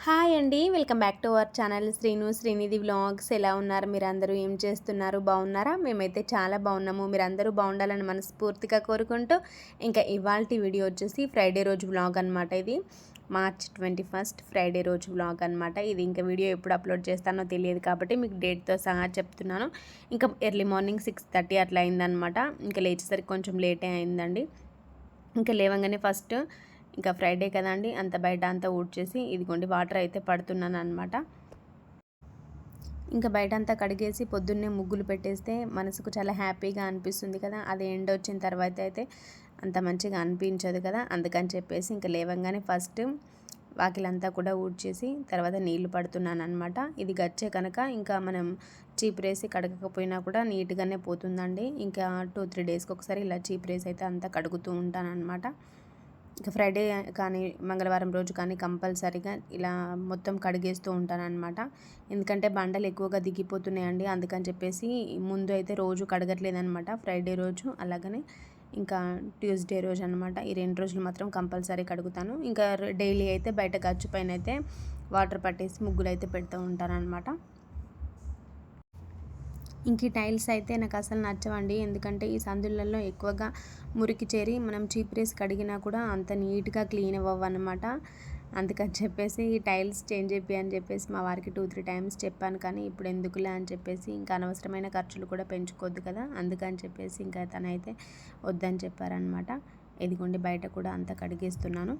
Hi అండి. Welcome back to our channel Srinidhi vlogs. ఎలా ఉన్నారు మీరందరూ? ఏం చేస్తున్నారు? బాగున్నారా? మేమైతే చాలా బాగున్నాము. మీరందరూ బాగుండాలని మనస్ఫూర్తిగా కోరుకుంటూ ఇంకా ఇవాల్టి వీడియో వచ్చేసి ఫ్రైడే రోజు వ్లాగ్ అనమాట. ఇది మార్చ్ 21 ఫ్రైడే రోజు వ్లాగ్ అనమాట. ఇది ఇంకా వీడియో ఎప్పుడు అప్లోడ్ చేస్తానో తెలియదు కాబట్టి మీకు డేట్తో సహా చెప్తున్నాను. ఇంకా ఎర్లీ మార్నింగ్ 6:30 అట్లా అయిందనమాట. ఇంకా లేచేసరికి కొంచెం లేటే అయిందండి. ఇంకా లేవగానే ఫస్ట్ ఇంకా ఫ్రైడే కదండి, అంత బయట అంతా ఊడ్చేసి ఇదిగోండి వాటర్ అయితే పడుతున్నాను అనమాట. ఇంకా బయట అంతా కడిగేసి పొద్దున్నే ముగ్గులు పెట్టేస్తే మనసుకు చాలా హ్యాపీగా అనిపిస్తుంది కదా. అది ఎండ వచ్చిన తర్వాత అయితే అంత మంచిగా అనిపించదు కదా. అందుకని చెప్పేసి ఇంకా లేవంగానే ఫస్ట్ వాకిలంతా కూడా ఊడ్చేసి తర్వాత నీళ్లు పడుతున్నాను అనమాట. ఇది గచ్చే కనుక ఇంకా మనం చీపురేసి కడగకపోయినా కూడా నీట్గానే పోతుందండి. ఇంకా 2-3 డేస్కి ఒకసారి ఇలా చీపురేసి అయితే అంతా కడుగుతూ ఉంటాను అనమాట. ఇక ఫ్రైడే కానీ మంగళవారం రోజు కానీ కంపల్సరీగా ఇలా మొత్తం కడిగేస్తూ ఉంటానన్నమాట. ఎందుకంటే బండలు ఎక్కువగా దిగిపోతున్నాయండి. అందుకని చెప్పేసి ముందు అయితే రోజు కడగట్లేదనమాట. ఫ్రైడే రోజు అలాగనే ఇంకా ట్యూస్డే రోజు అనమాట. ఈ 2 రోజులు మాత్రం కంపల్సరీ కడుగుతాను. ఇంకా డైలీ అయితే బయట గచ్చు పైన అయితే వాటర్ పట్టేసి ముగ్గులు అయితే పెడుతూ ఉంటానన్నమాట. ఇంక ఈ టైల్స్ అయితే నాకు అసలు నచ్చవండి. ఎందుకంటే ఈ సందులలో ఎక్కువగా మురికి చేరి మనం చీపురేసి కడిగినా కూడా అంత నీట్గా క్లీన్ అవ్వవన్నమాట. అందుకని చెప్పేసి ఈ టైల్స్ చేంజ్ చేయి అని చెప్పేసి మా వారికి 2-3 టైమ్స్ చెప్పాను. కానీ ఇప్పుడు ఎందుకులే అని చెప్పేసి ఇంకా అనవసరమైన ఖర్చులు కూడా పెంచుకోవద్దు కదా. అందుకని చెప్పేసి ఇంకా తనైతే వద్దని చెప్పారనమాట. ఇదిగోండి బయట కూడా అంతా కడిగేస్తున్నాను.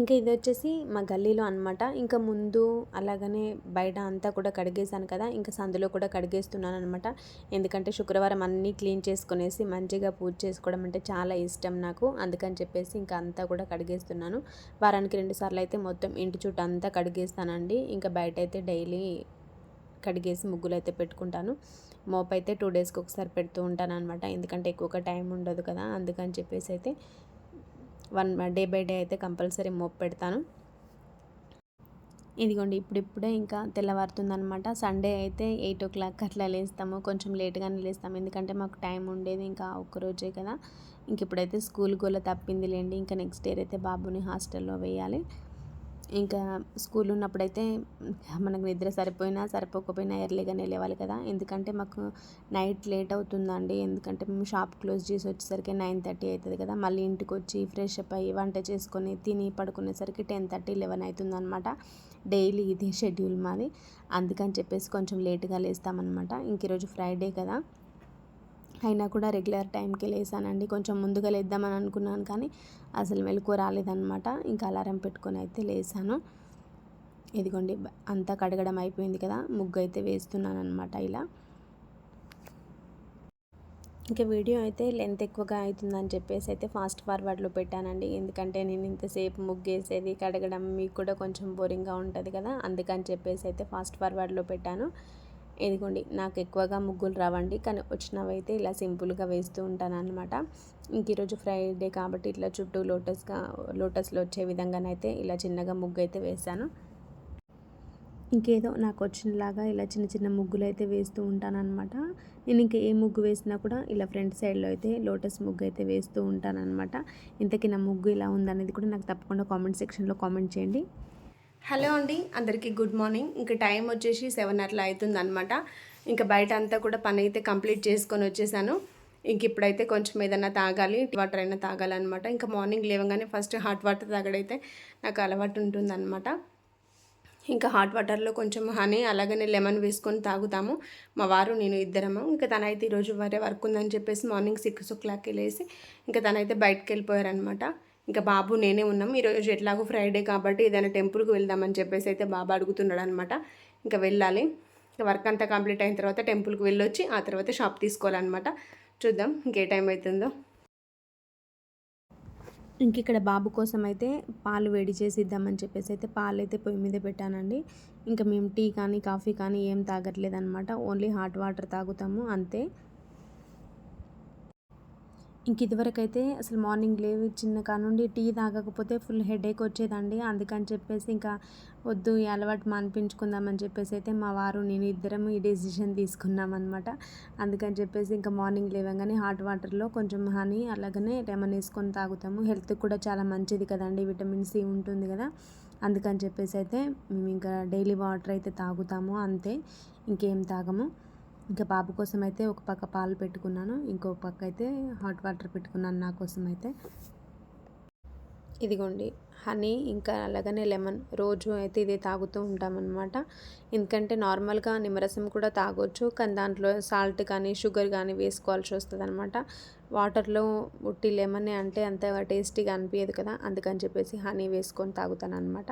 ఇంకా ఇది వచ్చేసి మా గల్లీలో అనమాట. ఇంకా ముందు అలాగనే బయట అంతా కూడా కడిగేశాను కదా. ఇంకా సందులో కూడా కడిగేస్తున్నాను అనమాట. ఎందుకంటే శుక్రవారం అన్నీ క్లీన్ చేసుకునేసి మంచిగా పూజ చేసుకోవడం అంటే చాలా ఇష్టం నాకు. అందుకని చెప్పేసి ఇంకా అంతా కూడా కడిగేస్తున్నాను. వారానికి 2 సార్లు అయితే మొత్తం ఇంటి చుట్టూ అంతా కడిగేస్తానండి. ఇంకా బయట అయితే డైలీ కడిగేసి ముగ్గులు అయితే పెట్టుకుంటాను. మోప్ అయితే 2 డేస్కి ఒకసారి పెడుతూ ఉంటాను అనమాట. ఎందుకంటే ఎక్కువగా టైం ఉండదు కదా. అందుకని చెప్పేసి అయితే డే బై డే అయితే కంపల్సరీ మోప్ పెడతాను. ఇదిగోండి ఇప్పుడిప్పుడే ఇంకా తెల్లవారుతుందనమాట. సండే అయితే 8 o'clock అట్లా లేస్తాము. కొంచెం లేట్గానే లేస్తాము. ఎందుకంటే మాకు టైం ఉండేది ఇంకా ఒక్కరోజే కదా. ఇంక ఇప్పుడైతే స్కూల్ గోల తప్పిందిలేండి. ఇంకా నెక్స్ట్ ఇయర్ అయితే బాబుని హాస్టల్లో వేయాలి. ఇంకా స్కూల్ ఉన్నప్పుడైతే మనకు నిద్ర సరిపోకపోయినా ఎర్లీగానే లేవాలి కదా. ఎందుకంటే మాకు నైట్ లేట్ అవుతుందండి. ఎందుకంటే మేము షాప్ క్లోజ్ చేసి వచ్చేసరికి 9:30 అవుతుంది కదా. మళ్ళీ ఇంటికి వచ్చి ఫ్రెష్ అప్ అయ్యి వంట చేసుకొని తిని పడుకునేసరికి 10:30, 11 అవుతుంది అనమాట. డైలీ ఇది షెడ్యూల్ మాది. అందుకని చెప్పేసి కొంచెం లేట్గా లేస్తామన్నమాట. ఇంక ఈరోజు ఫ్రైడే కదా అయినా కూడా రెగ్యులర్ టైంకి లేసానండి. కొంచెం ముందుగా లేద్దామని అనుకున్నాను కానీ అసలు మెలకువ రాలేదన్నమాట. ఇంకా అలారం పెట్టుకొని అయితే లేసాను. ఇదిగోండి అంతా కడగడం అయిపోయింది కదా. ముగ్గు అయితే వేస్తున్నాను అనమాట ఇలా. ఇంకా వీడియో అయితే లెంత్ ఎక్కువగా అవుతుందని చెప్పేసి అయితే ఫాస్ట్ ఫార్వర్డ్లో పెట్టానండి. ఎందుకంటే నేను ఇంతసేపు ముగ్గేసేది కడగడం మీకు కూడా కొంచెం బోరింగ్గా ఉంటుంది కదా. అందుకని చెప్పేసి అయితే ఫాస్ట్ ఫార్వర్డ్లో పెట్టాను. ఇదిగోండి నాకు ఎక్కువగా ముగ్గులు రావండి, కానీ వచ్చినవైతే ఇలా సింపుల్గా వేస్తూ ఉంటాను అనమాట. ఇంక ఈరోజు ఫ్రైడే కాబట్టి ఇట్లా చుట్టూ లోటస్లో వచ్చే విధంగానైతే ఇలా చిన్నగా ముగ్గు అయితే వేశాను. ఇంకేదో నాకు వచ్చినలాగా ఇలా చిన్న చిన్న ముగ్గులు అయితే వేస్తూ ఉంటానన్నమాట. నేను ఇంకా ఏ ముగ్గు వేసినా కూడా ఇలా ఫ్రంట్ సైడ్లో అయితే లోటస్ ముగ్గు అయితే వేస్తూ ఉంటానన్నమాట. ఇంతకీ నా ముగ్గు ఇలా ఉందనేది కూడా నాకు తప్పకుండా కామెంట్ సెక్షన్లో కామెంట్ చేయండి. హలో అండి, అందరికీ గుడ్ మార్నింగ్. ఇంకా టైం వచ్చేసి 7 అట్లా అవుతుంది అనమాట. ఇంకా బయట అంతా కూడా పని అయితే కంప్లీట్ చేసుకొని వచ్చేసాను. ఇంక ఇప్పుడైతే కొంచెం ఏదైనా తాగాలి, వాటర్ అయినా తాగాలన్నమాట. ఇంకా మార్నింగ్ లేవగానే ఫస్ట్ హాట్ వాటర్ తాగడైతే నాకు అలవాటు ఉంటుందన్నమాట. ఇంకా హాట్ వాటర్లో కొంచెం హనీ అలాగనే లెమన్ వేసుకొని తాగుతాము మా వారు నేను ఇద్దరము. ఇంకా తనైతే ఈరోజు వేరే వర్క్ ఉందని చెప్పేసి మార్నింగ్ 6 o'clock లేసి ఇంకా తనైతే బయటకు వెళ్ళిపోయారనమాట. ఇంకా బాబు నేనే ఉన్నాం. ఈరోజు ఎట్లాగో ఫ్రైడే కాబట్టి ఏదైనా టెంపుల్కి వెళ్దామని చెప్పేసి అయితే బాబు అడుగుతున్నాడు అనమాట. ఇంకా వెళ్ళాలి. ఇంకా వర్క్ అంతా కంప్లీట్ అయిన తర్వాత టెంపుల్కి వెళ్ళొచ్చి ఆ తర్వాత షాప్ తీసుకోవాలన్నమాట. చూద్దాం ఇంకే టైం అవుతుందో. ఇంక ఇక్కడ బాబు కోసం అయితే పాలు వేడి చేసి ఇద్దామని చెప్పేసి అయితే పాలు అయితే పొయ్యి మీద పెట్టానండి. ఇంకా మేము టీ కానీ కాఫీ కానీ ఏం తాగట్లేదన్నమాట. ఓన్లీ హాట్ వాటర్ తాగుతాము అంతే. ఇంక ఇదివరకైతే అసలు మార్నింగ్ చిన్న కానుండి టీ తాగకపోతే ఫుల్ హెడేక్ వచ్చేదండి. అందుకని చెప్పేసి ఇంకా వద్దు ఈ అలవాటు మానిపించుకుందామని చెప్పేసి అయితే మా వారు నేను ఇద్దరం ఈ డెసిషన్ తీసుకున్నామన్నమాట. అందుకని చెప్పేసి ఇంకా మార్నింగ్ లేవగానే హాట్ వాటర్లో కొంచెం హనీ అలాగనే లెమన్ వేసుకొని తాగుతాము. హెల్త్కి కూడా చాలా మంచిది కదండి, విటమిన్ సి ఉంటుంది కదా. అందుకని చెప్పేసి అయితే మేము ఇంకా డైలీ వాటర్ అయితే తాగుతాము అంతే, ఇంకేం తాగము. ఇంకా బాబు కోసం అయితే ఒక పక్క పాలు పెట్టుకున్నాను, ఇంకో పక్క అయితే హాట్ వాటర్ పెట్టుకున్నాను నా కోసం అయితే. ఇదిగోండి హనీ ఇంకా అలాగనే లెమన్ రోజు అయితే ఇదే తాగుతూ ఉంటామన్నమాట. ఎందుకంటే నార్మల్గా నిమ్మరసం కూడా తాగొచ్చు, కానీ దాంట్లో సాల్ట్ కానీ షుగర్ కానీ వేసుకోవాల్సి వస్తుంది అనమాట. వాటర్లో ఉట్టి లెమన్ అంటే అంత టేస్టీగా అనిపించదు కదా, అందుకని చెప్పేసి హనీ వేసుకొని తాగుతాను అనమాట.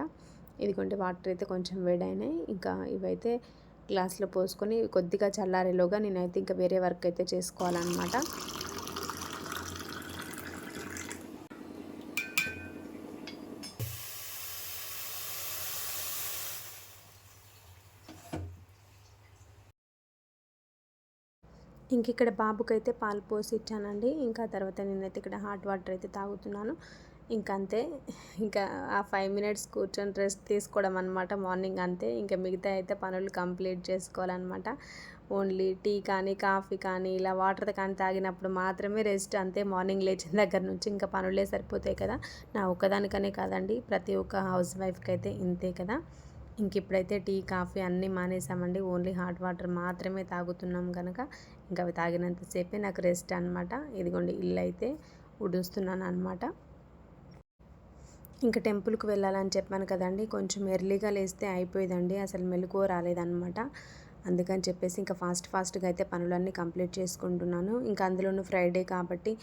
ఇదిగోండి వాటర్ అయితే కొంచెం వేడైనాయి, ఇంకా ఇవైతే గ్లాస్లో పోసుకొని కొద్దిగా చల్లారేలోగా నేనైతే ఇంకా వేరే వర్క్ అయితే చేసుకోవాలన్నమాట. ఇంక ఇక్కడ బాబుకైతే పాలు పోసి ఇచ్చానండి. ఇంకా తర్వాత నేనైతే ఇక్కడ హాట్ వాటర్ అయితే తాగుతున్నాను. ఇంకంతే, ఇంకా ఆ 5 మినిట్స్ కూర్చొని రెస్ట్ తీసుకోవడం అనమాట మార్నింగ్ అంతే. ఇంకా మిగతా అయితే పనులు కంప్లీట్ చేసుకోవాలన్నమాట. ఓన్లీ టీ కానీ కాఫీ కానీ ఇలా వాటర్ కానీ తాగినప్పుడు మాత్రమే రెస్ట్ అంతే. మార్నింగ్ లేచిన దగ్గర నుంచి ఇంకా పనులే సరిపోతాయి కదా. నా ఒక్కదానికనే కాదండి, ప్రతి ఒక్క హౌస్ వైఫ్కి అయితే ఇంతే కదా. ఇంక ఇప్పుడైతే టీ కాఫీ అన్నీ మానేసామండి, ఓన్లీ హాట్ వాటర్ మాత్రమే తాగుతున్నాం కనుక ఇంకా అవి తాగినంతసేపే నాకు రెస్ట్ అనమాట. ఇదిగోండి ఇల్లు అయితే ఉడుస్తున్నాను అనమాట. ఇంకా టెంపుల్కి వెళ్ళాలని చెప్పాను కదండి, కొంచెం ఎర్లీగా లేస్తే అయిపోయేదండి, అసలు మెలకువ రాలేదన్నమాట. అందుకని చెప్పేసి ఇంకా ఫాస్ట్గా అయితే పనులన్నీ కంప్లీట్ చేసుకుంటున్నాను. ఇంకా అందులోనూ ఫ్రైడే కాబట్టి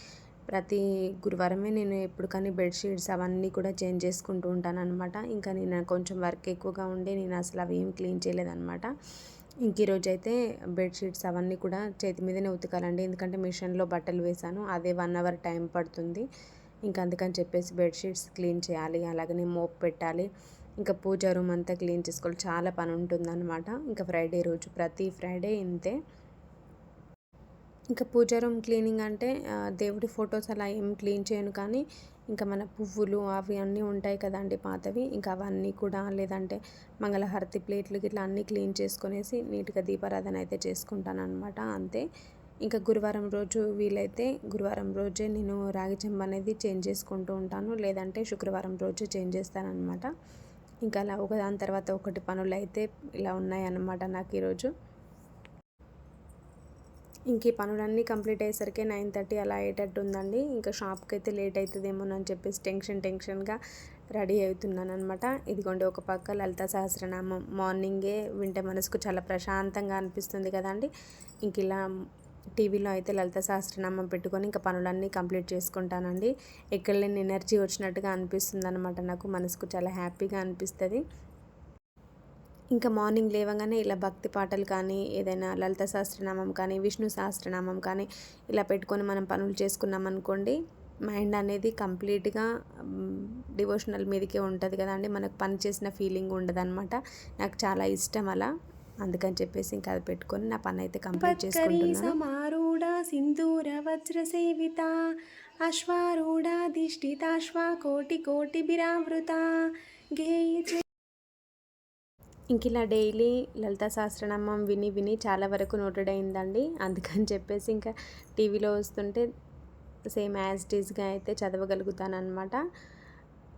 ప్రతి గురువారమే నేను ఎప్పుడు కానీ బెడ్షీట్స్ అవన్నీ కూడా చేంజ్ చేసుకుంటూ ఉంటాను అనమాట. ఇంకా నేను కొంచెం వర్క్ ఎక్కువగా ఉండి నేను అసలు అవి ఏం క్లీన్ చేయలేదన్నమాట. ఇంక ఈరోజు అయితే బెడ్షీట్స్ అవన్నీ కూడా చేతి మీదనే ఉతకాలండి, ఎందుకంటే మిషన్లో బట్టలు వేసాను, అదే 1 అవర్ టైం పడుతుంది. ఇంకా అందుకని చెప్పేసి బెడ్షీట్స్ క్లీన్ చేయాలి, అలాగనే మోప్ పెట్టాలి, ఇంకా పూజ రూమ్ అంతా క్లీన్ చేసుకోవాలి, చాలా పని ఉంటుందన్నమాట. ఇంకా ఫ్రైడే రోజు ప్రతి ఫ్రైడే ఇంతే. ఇంకా పూజ రూమ్ క్లీనింగ్ అంటే దేవుడి ఫొటోస్ అలా ఏం క్లీన్ చేయను, కానీ ఇంకా మన పువ్వులు అవి అన్నీ ఉంటాయి కదండి పాతవి, ఇంకా అవన్నీ కూడా, లేదంటే మంగళహారతి ప్లేట్లు ఇట్లా అన్నీ క్లీన్ చేసుకొనేసి నీట్గా దీపారాధన అయితే చేసుకుంటాను అనమాట అంతే. ఇంకా గురువారం రోజు వీలైతే గురువారం రోజే నేను రాగి చెంబు అనేది చేంజ్ చేసుకుంటూ ఉంటాను, లేదంటే శుక్రవారం రోజు చేంజ్ చేస్తానన్నమాట. ఇంకా అలా ఒకదాని తర్వాత ఒకటి పనులు అయితే ఇలా ఉన్నాయన్నమాట నాకు ఈరోజు. ఇంక ఈ పనులన్నీ కంప్లీట్ అయ్యేసరికి 9:30 అలా అయ్యేటట్టు ఉందండి. ఇంకా షాప్కి అయితే లేట్ అవుతుందేమోనని చెప్పేసి టెన్షన్గా రెడీ అవుతున్నాను అనమాట. ఇదిగోండి ఒక పక్క లలిత సహస్రనామం మార్నింగే వింటే మనసుకు చాలా ప్రశాంతంగా అనిపిస్తుంది కదండి. ఇంక ఇలా టీవీలో అయితే లలిత సహస్రనామం పెట్టుకొని ఇంకా పనులన్నీ కంప్లీట్ చేసుకుంటానండి. ఎక్కడ లేని ఎనర్జీ వచ్చినట్టుగా అనిపిస్తుంది అనమాట, నాకు మనసుకు చాలా హ్యాపీగా అనిపిస్తుంది. ఇంకా మార్నింగ్ లేవగానే ఇలా భక్తి పాటలు కానీ, ఏదైనా లలిత సహస్రనామం కానీ, విష్ణు సహస్రనామం కానీ ఇలా పెట్టుకొని మనం పనులు చేసుకున్నాం అనుకోండి, మైండ్ అనేది కంప్లీట్గా డివోషనల్ మీదకే ఉంటుంది కదండి, మనకు పని చేసిన ఫీలింగ్ ఉండదన్నమాట. నాకు చాలా ఇష్టం అలా, అందుకని చెప్పేసి ఇంకా అది పెట్టుకొని నా పని అయితే కంప్లీట్ చేసుకుంటున్నాను. సమారూఢ సింధూర వజ్ర సేవిత అశ్వారూఢ దిష్టితాశ్వ కోటి బిరావృత గేయ. ఇంక ఇలా డైలీ లలిత సహస్రనామం విని చాలా వరకు నోటెడ్ అయిందండి. అందుకని చెప్పేసి ఇంకా టీవీలో వస్తుంటే సేమ్ యాజ్ ఇట్ ఈస్గా అయితే చదవగలుగుతానమాట.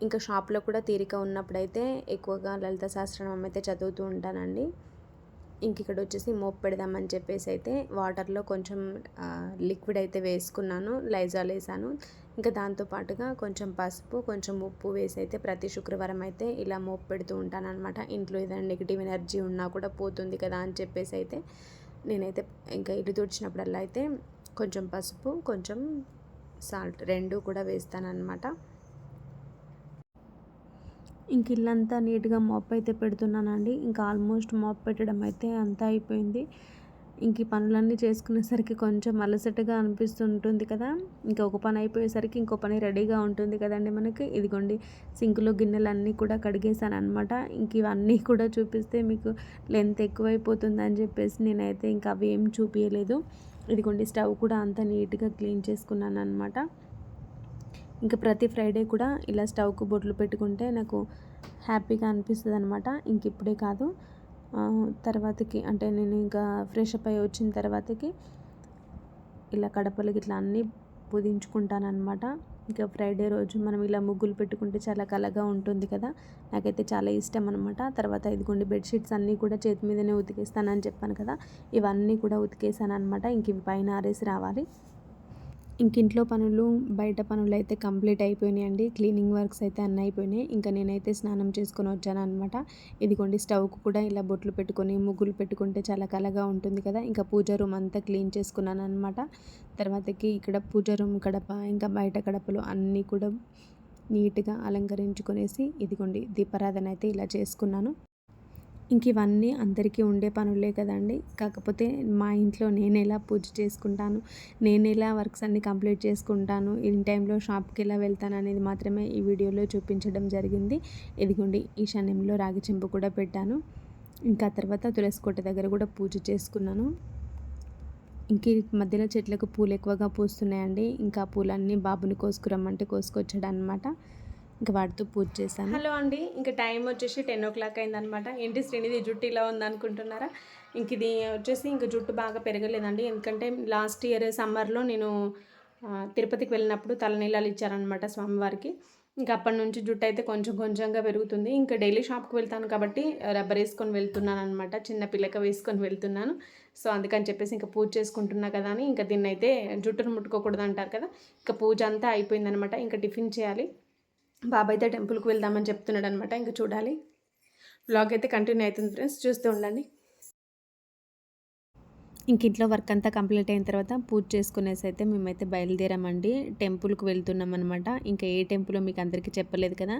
ఇంకా షాప్లో కూడా తీరిక ఉన్నప్పుడైతే ఎక్కువగా లలిత సహస్రనామం అయితే చదువుతూ ఉంటానండి. ఇంక ఇక్కడ వచ్చేసి మోప్ పెడదామని చెప్పేసి అయితే వాటర్లో కొంచెం లిక్విడ్ అయితే వేసుకున్నాను, లైజాల్ వేసాను. ఇంకా దాంతోపాటుగా కొంచెం పసుపు, కొంచెం ఉప్పు వేసి అయితే ప్రతి శుక్రవారం అయితే ఇలా మోప్ పెడుతూ ఉంటాను అనమాట. ఇంట్లో ఏదైనా నెగిటివ్ ఎనర్జీ ఉన్నా కూడా పోతుంది కదా అని చెప్పేసి అయితే నేనైతే ఇంకా ఇల్లు తుడిచినప్పుడల్లా అయితే కొంచెం పసుపు, కొంచెం సాల్ట్ రెండు కూడా వేస్తానన్నమాట. ఇంక ఇల్లంతా నీట్గా మాప్ అయితే పెడుతున్నానండి. ఇంకా ఆల్మోస్ట్ మాప్ పెట్టడం అయితే అంతా అయిపోయింది. ఇంక ఈ పనులన్నీ చేసుకునేసరికి కొంచెం అలసటగా అనిపిస్తుంటుంది కదా. ఇంకా ఒక పని అయిపోయేసరికి ఇంకో పని రెడీగా ఉంటుంది కదండి మనకి. ఇదిగోండి సింక్లో గిన్నెలన్నీ కూడా కడిగేసాను అనమాట. ఇంక ఇవన్నీ కూడా చూపిస్తే మీకు లెంత్ ఎక్కువైపోతుందని చెప్పేసి నేనైతే ఇంకా అవి ఏం చూపించలేదు. ఇదిగోండి స్టవ్ కూడా అంతా నీట్గా క్లీన్ చేసుకున్నాను అనమాట. ఇంకా ప్రతి ఫ్రైడే కూడా ఇలా స్టవ్కు బొట్లు పెట్టుకుంటే నాకు హ్యాపీగా అనిపిస్తుంది అనమాట. ఇంక ఇప్పుడే కాదు, తర్వాతకి అంటే నేను ఇంకా ఫ్రెష్ అప్ అయ్యి వచ్చిన తర్వాతకి ఇలా కడపలకి ఇట్లా అన్నీ పుదించుకుంటానమాట. ఇంకా ఫ్రైడే రోజు మనం ఇలా ముగ్గులు పెట్టుకుంటే చాలా కళగా ఉంటుంది కదా, నాకైతే చాలా ఇష్టం అనమాట. తర్వాత ఇదిగోండి బెడ్షీట్స్ అన్నీ కూడా చేతి మీదనే ఉతికేస్తానని చెప్పాను కదా, ఇవన్నీ కూడా ఉతికేసాను అనమాట. ఇంక ఇవి పైన ఆరేసి రావాలి. ఇంక ఇంట్లో పనులు బయట పనులు అయితే కంప్లీట్ అయిపోయినాయండి. క్లీనింగ్ వర్క్స్ అయితే అన్నీ అయిపోయినాయి. ఇంకా నేనైతే స్నానం చేసుకొని వచ్చాను అనమాట. ఇదిగోండి స్టవ్కు కూడా ఇలా బొట్లు పెట్టుకొని ముగ్గులు పెట్టుకుంటే చాలా కళగా ఉంటుంది కదా. ఇంకా పూజ రూమ్ అంతా క్లీన్ చేసుకున్నాను అనమాట. తర్వాతకి ఇక్కడ పూజ రూమ్ గడప ఇంకా బయట గడపలు అన్నీ కూడా నీట్గా అలంకరించుకొనేసి ఇదిగోండి దీపారాధన అయితే ఇలా చేసుకున్నాను. ఇంక ఇవన్నీ అందరికీ ఉండే పనులే కదండి. కాకపోతే మా ఇంట్లో నేను ఎలా పూజ చేసుకుంటాను, నేను ఎలా వర్క్స్ అన్నీ కంప్లీట్ చేసుకుంటాను, ఇన్ టైంలో షాప్కి ఎలా వెళ్తాను అనేది మాత్రమే ఈ వీడియోలో చూపించడం జరిగింది. ఇదిగోండి ఈశాన్యంలో రాగి చెంబు కూడా పెట్టాను. ఇంకా తర్వాత తులసి కోట దగ్గర కూడా పూజ చేసుకున్నాను. ఇంక ఈ మధ్యలో చెట్లకు పూలు ఎక్కువగా పూస్తున్నాయండి. ఇంకా పూలన్నీ బాబుని కోసుకురమ్మంటే కోసుకొచ్చాడు అనమాట. ఇంకా వాటితో పూజ చేశాను. హలో అండి, ఇంకా టైం వచ్చేసి 10 o'clock అయిందనమాట. ఏంటి శ్రీనిధి జుట్టు ఇలా ఉందనుకుంటున్నారా? ఇంక ఇది వచ్చేసి ఇంకా జుట్టు బాగా పెరగలేదండి. ఎందుకంటే లాస్ట్ ఇయర్ సమ్మర్లో నేను తిరుపతికి వెళ్ళినప్పుడు తలనీలాలు ఇచ్చారనమాట స్వామివారికి. ఇంకా అప్పటి నుంచి జుట్టు అయితే కొంచెం కొంచెంగా పెరుగుతుంది. ఇంకా డైలీ షాప్కి వెళ్తాను కాబట్టి రబ్బర్ వేసుకొని వెళ్తున్నాను అనమాట. చిన్న పిల్లక వేసుకొని వెళ్తున్నాను. సో అందుకని చెప్పేసి ఇంకా పూజ చేసుకుంటున్నా కదా అని ఇంకా దీన్ని అయితే జుట్టును ముట్టుకోకూడదు అంటారు కదా. ఇంకా పూజ అంతా అయిపోయిందనమాట. ఇంకా టిఫిన్ చేయాలి. బాబాయ్ అయితే టెంపుల్కి వెళ్దామని చెప్తున్నాడు అనమాట. ఇంకా చూడాలి. వ్లాగ్ అయితే కంటిన్యూ అవుతుంది ఫ్రెండ్స్, చూస్తూ ఉండండి. ఇంక ఇంట్లో వర్క్ అంతా కంప్లీట్ అయిన తర్వాత పూజ చేసుకునేసి అయితే మేమైతే బయలుదేరామండి. టెంపుల్కి వెళ్తున్నాం అనమాట. ఇంకా ఏ టెంపుల్ మీకు అందరికీ చెప్పలేదు కదా,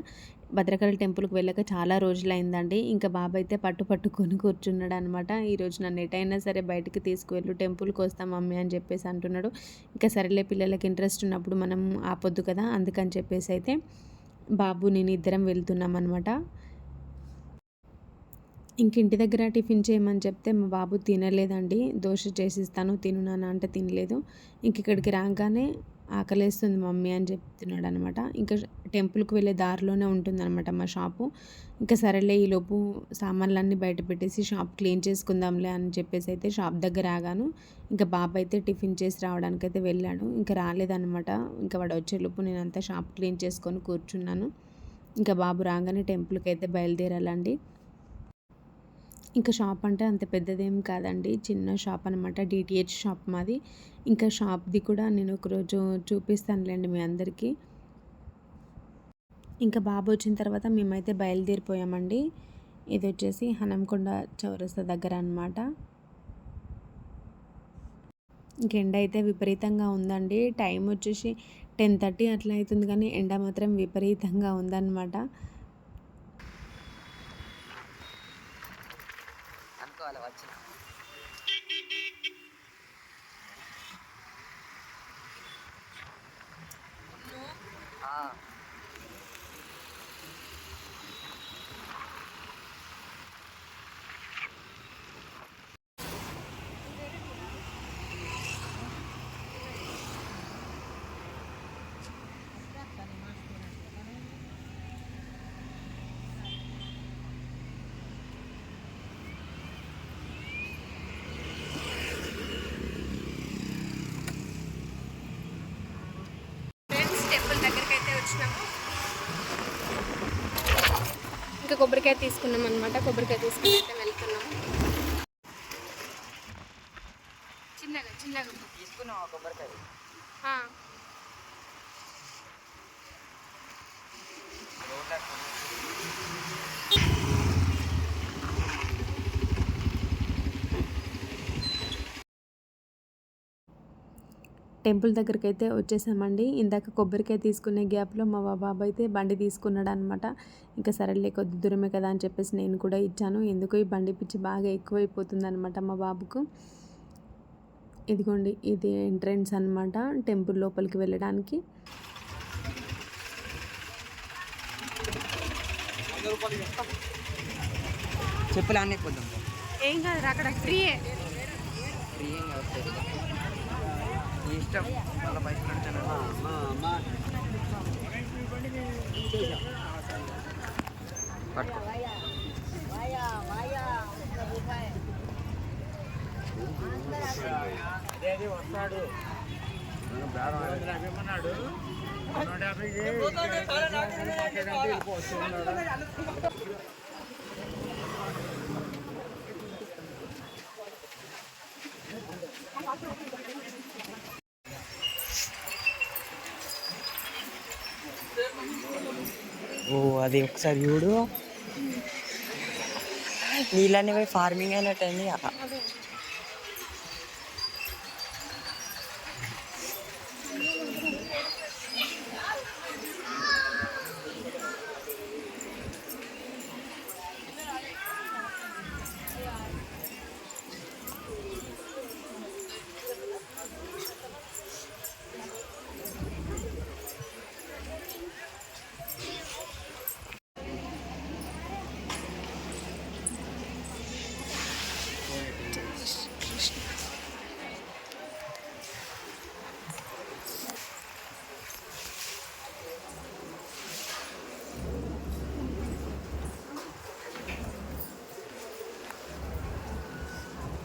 భద్రకాళి టెంపుల్కి వెళ్ళక చాలా రోజులు అయిందండి. ఇంకా బాబా అయితే పట్టుకొని కూర్చున్నాడు అనమాట. ఈరోజు నన్ను ఎటైనా సరే బయటికి తీసుకువెళ్ళు, టెంపుల్కి వస్తాం మమ్మీ అని చెప్పేసి అంటున్నాడు. ఇంకా సరేలే పిల్లలకి ఇంట్రెస్ట్ ఉన్నప్పుడు మనం ఆపొద్దు కదా, అందుకని చెప్పేసి అయితే బాబు నేను ఇద్దరం వెళ్తున్నాం అనమాట. ఇంక ఇంటి దగ్గర టిఫిన్ చేయమని చెప్తే మా బాబు తినలేదండి. దోశ చేసిస్తాను తిను నాన్న అంటే తినలేదు. ఇంక ఇక్కడికి రాగానే ఆకలేస్తుంది మమ్మీ అని చెప్తున్నాడు అనమాట. ఇంకా టెంపుల్కి వెళ్ళే దారిలోనే ఉంటుందన్నమాట మా షాపు. ఇంకా సరేలే ఈలోపు సామాన్లన్నీ బయట పెట్టేసి షాప్ క్లీన్ చేసుకుందాంలే అని చెప్పేసి అయితే షాప్ దగ్గర ఆగాను. ఇంకా బాబు అయితే టిఫిన్ చేసి రావడానికి అయితే వెళ్ళాడు. ఇంకా రాలేదన్నమాట. ఇంకా వాడు వచ్చేలోపు నేనంతా షాప్ క్లీన్ చేసుకొని కూర్చున్నాను. ఇంకా బాబు రాగానే టెంపుల్కి అయితే బయలుదేరాలండి. ఇంకా షాప్ అంటే అంత పెద్దదేం కాదండి, చిన్న షాప్ అనమాట. డిటిహెచ్ షాప్ మాది. ఇంకా షాప్ది కూడా నేను ఒకరోజు చూపిస్తానులేండి మీ అందరికీ. ఇంకా బాబు వచ్చిన తర్వాత మేమైతే బయలుదేరిపోయామండి. ఇది వచ్చేసి హనంకొండ చౌరస్తా దగ్గర అనమాట. ఇంక ఎండ అయితే విపరీతంగా ఉందండి. టైం వచ్చేసి 10:30 అట్లా అవుతుంది, కానీ ఎండ మాత్రం విపరీతంగా ఉందన్నమాట. ఇంకా కొబ్బరికాయ తీసుకున్నాం అనమాట. కొబ్బరికాయ తీసుకుని అయితే వెళ్తున్నాం. చిన్నగా తీసుకున్నాం కొబ్బరికాయ. టెంపుల్ దగ్గరికి అయితే వచ్చేసామండి. ఇందాక కొబ్బరికాయ తీసుకునే గ్యాప్లో మా బాబు అయితే బండి తీసుకున్నాడు అనమాట. ఇంకా సరేలే కొద్ది దూరమే కదా అని చెప్పేసి నేను కూడా ఇచ్చాను. ఎందుకో ఈ బండి పిచ్చి బాగా ఎక్కువైపోతుంది అనమాట మా బాబుకు. ఇదిగోండి ఇది ఎంట్రన్స్ అన్నమాట టెంపుల్ లోపలికి వెళ్ళడానికి. చెప్పులు అన్నీ పోద్దాం. ఏం కాదు అక్కడ ఫ్రీయే. ఫ్రీ ఏం కాదు, నీ ఇష్టం. మళ్ళీ పైసలు కడతాను. పట్టుకో. వస్తాడు ఓ అది ఒకసారి చూడు, నీళ్ళని పోయి ఫార్మింగ్ అయినట్టండి.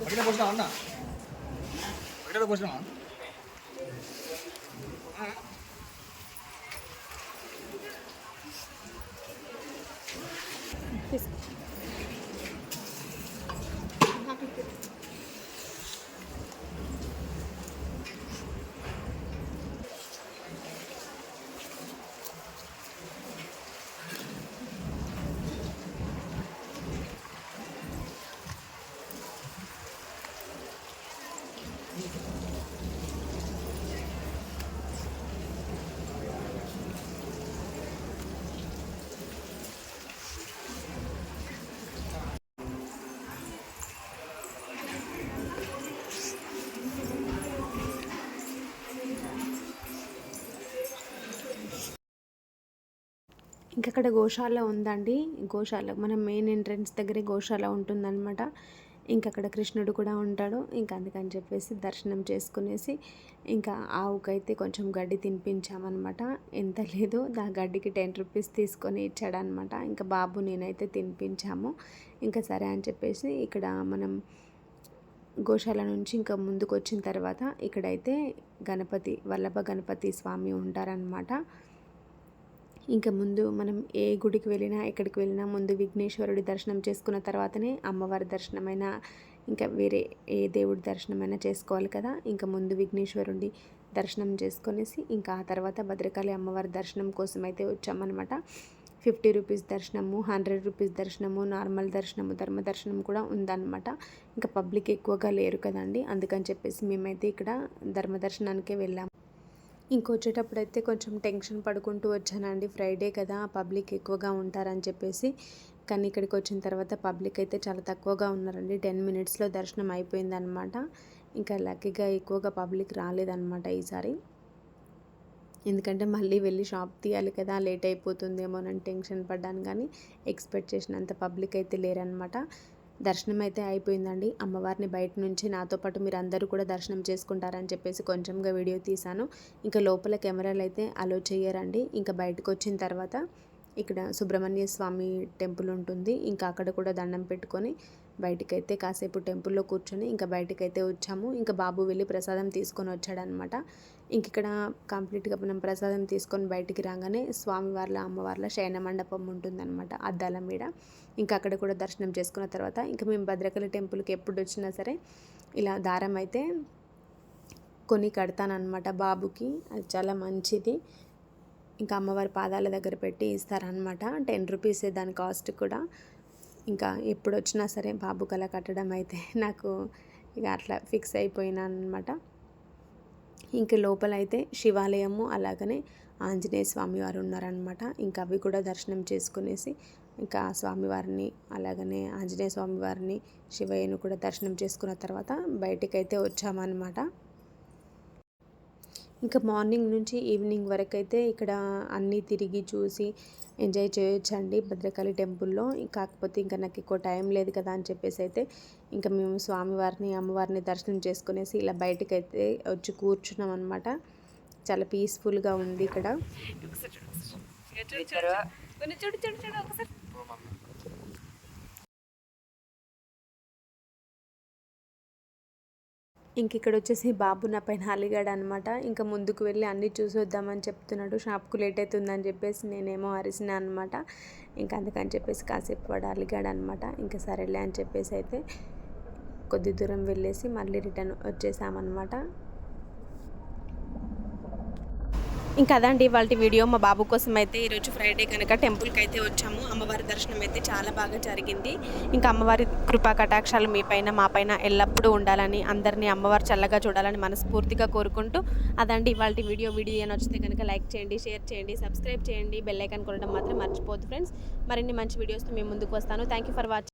ఒకటే పోసినావా అన్న? ఒకటే పోసినావా? ఇంకా అక్కడ గోశాల ఉందండి. గోశాల మనం మెయిన్ ఎంట్రన్స్ దగ్గరే గోశాల ఉంటుందన్నమాట. ఇంకా అక్కడ కృష్ణుడు కూడా ఉంటాడు. ఇంకా అందుకని చెప్పేసి దర్శనం చేసుకునేసి ఇంకా ఆవుకైతే కొంచెం గడ్డి తినిపించామన్నమాట. ఎంత లేదు ఆ గడ్డికి 10 రూపీస్ తీసుకొని ఇచ్చాడనమాట. ఇంకా బాబు నేనైతే తినిపించాము. ఇంకా సరే అని చెప్పేసి ఇక్కడ మనం గోశాల నుంచి ఇంకా ముందుకు వచ్చిన తర్వాత ఇక్కడైతే గణపతి వల్లభ గణపతి స్వామి ఉంటారనమాట. ఇంకా ముందు మనం ఏ గుడికి వెళ్ళినా ఎక్కడికి వెళ్ళినా ముందు విఘ్నేశ్వరుడి దర్శనం చేసుకున్న తర్వాతనే అమ్మవారి దర్శనమైనా ఇంకా వేరే ఏ దేవుడి దర్శనమైనా చేసుకోవాలి కదా. ఇంకా ముందు విఘ్నేశ్వరుడి దర్శనం చేసుకొనేసి ఇంకా ఆ తర్వాత భద్రకాళి అమ్మవారి దర్శనం కోసం అయితే వచ్చామన్నమాట. 50 రూపీస్ దర్శనము, 100 రూపీస్ దర్శనము, నార్మల్ దర్శనము, ధర్మ దర్శనం కూడా ఉందన్నమాట. ఇంకా పబ్లిక్ ఎక్కువగా లేరు కదండి, అందుకని చెప్పేసి మేమైతే ఇక్కడ ధర్మ దర్శనానికే వెళ్ళాము. ఇంకొచ్చేటప్పుడైతే కొంచెం టెన్షన్ పడుకుంటూ వచ్చానండి. ఫ్రైడే కదా పబ్లిక్ ఎక్కువగా ఉంటారని చెప్పేసి. కానీ ఇక్కడికి వచ్చిన తర్వాత పబ్లిక్ అయితే చాలా తక్కువగా ఉన్నారండి. 10 మినిట్స్లో దర్శనం అయిపోయిందనమాట. ఇంకా లక్కీగా ఎక్కువగా పబ్లిక్ రాలేదన్నమాట ఈసారి. ఎందుకంటే మళ్ళీ వెళ్ళి షాప్ తీయాలి కదా, లేట్ అయిపోతుందేమోనని టెన్షన్ పడ్డాను. కానీ ఎక్స్పెక్ట్ చేసినంత పబ్లిక్ అయితే లేరనమాట. దర్శనం అయితే అయిపోయిందండి. అమ్మవారిని బయట నుంచి నాతో పాటు మీరు అందరూ కూడా దర్శనం చేసుకుంటారని చెప్పేసి కొంచెంగా వీడియో తీశాను. ఇంకా లోపల కెమెరాలు అయితే అలో చేయరండి. ఇంకా బయటకు వచ్చిన తర్వాత ఇక్కడ సుబ్రహ్మణ్య స్వామి టెంపుల్ ఉంటుంది. ఇంకా అక్కడ కూడా దండం పెట్టుకొని బయటకైతే కాసేపు టెంపుల్లో కూర్చొని ఇంకా బయటకైతే వచ్చాము. ఇంకా బాబు వెళ్ళి ప్రసాదం తీసుకొని వచ్చాడనమాట. ఇంక ఇక్కడ కంప్లీట్గా మనం ప్రసాదం తీసుకొని బయటికి రాగానే స్వామివార్ల అమ్మవార్ల శయన మండపం ఉంటుందన్నమాట అద్దాల మీద. ఇంకా అక్కడ కూడా దర్శనం చేసుకున్న తర్వాత ఇంకా మేము భద్రకాళి టెంపుల్కి ఎప్పుడు వచ్చినా సరే ఇలా దారం అయితే కొని కడతానన్నమాట బాబుకి. అది చాలా మంచిది. ఇంకా అమ్మవారి పాదాల దగ్గర పెట్టి ఇస్తారనమాట. 10 రూపీసే దాని కాస్ట్ కూడా. ఇంకా ఎప్పుడు వచ్చినా సరే బాబుకి అలా కట్టడం అయితే నాకు ఇక అట్లా ఫిక్స్ అయిపోయినాను అనమాట. ఇంకా లోపలైతే శివాలయము అలాగనే ఆంజనేయ స్వామి వారు ఉన్నారనమాట. ఇంకా అవి కూడా దర్శనం చేసుకునేసి ఇంకా స్వామివారిని అలాగనే ఆంజనేయ స్వామివారిని శివయ్యను కూడా దర్శనం చేసుకున్న తర్వాత బయటికైతే వచ్చామన్నమాట. ఇంకా మార్నింగ్ నుంచి ఈవినింగ్ వరకు అయితే ఇక్కడ అన్నీ తిరిగి చూసి ఎంజాయ్ చేయొచ్చండి భద్రకాళి టెంపుల్లో. కాకపోతే ఇంకా నాకు ఎక్కువ టైం లేదు కదా అని చెప్పేసి అయితే ఇంకా మేము స్వామివారిని అమ్మవారిని దర్శనం చేసుకునేసి ఇలా బయటకైతే వచ్చి కూర్చున్నాం అనమాట. చాలా పీస్ఫుల్గా ఉంది ఇక్కడ. ఇంక ఇక్కడ వచ్చేసి బాబు నా పైన అలిగాడు అనమాట. ఇంకా ముందుకు వెళ్ళి అన్నీ చూసొద్దామని చెప్తున్నాడు. షాప్కు లేట్ అవుతుందని చెప్పేసి నేనేమో అరిసిన అనమాట. ఇంకా అందుకని చెప్పేసి కాసేపు వాడు అలిగాడు అనమాట. ఇంకా సరేలే అని చెప్పేసి అయితే కొద్ది దూరం వెళ్ళేసి మళ్ళీ రిటర్న్ వచ్చేసామన్నమాట. ఇంకా అదండి వాళ్ళ వీడియో. మా బాబు కోసం అయితే ఈరోజు ఫ్రైడే కనుక టెంపుల్కి అయితే వచ్చాము. అమ్మవారి దర్శనం అయితే చాలా బాగా జరిగింది. ఇంకా అమ్మవారి కృపా కటాక్షాలు మీ పైన మా పైన ఎల్లప్పుడూ ఉండాలని, అందరినీ అమ్మవారు చల్లగా చూడాలని మనస్ఫూర్తిగా కోరుకుంటూ అదండి వాళ్ళ వీడియో నచ్చితే కనుక లైక్ చేయండి, షేర్ చేయండి, సబ్స్క్రైబ్ చేయండి, బెల్ ఐకాన్ కొనడం మాత్రం మర్చిపోద్దు ఫ్రెండ్స్. మరిన్ని మంచి వీడియోస్తో మేము ముందుకు వస్తాను. Thank you for watching.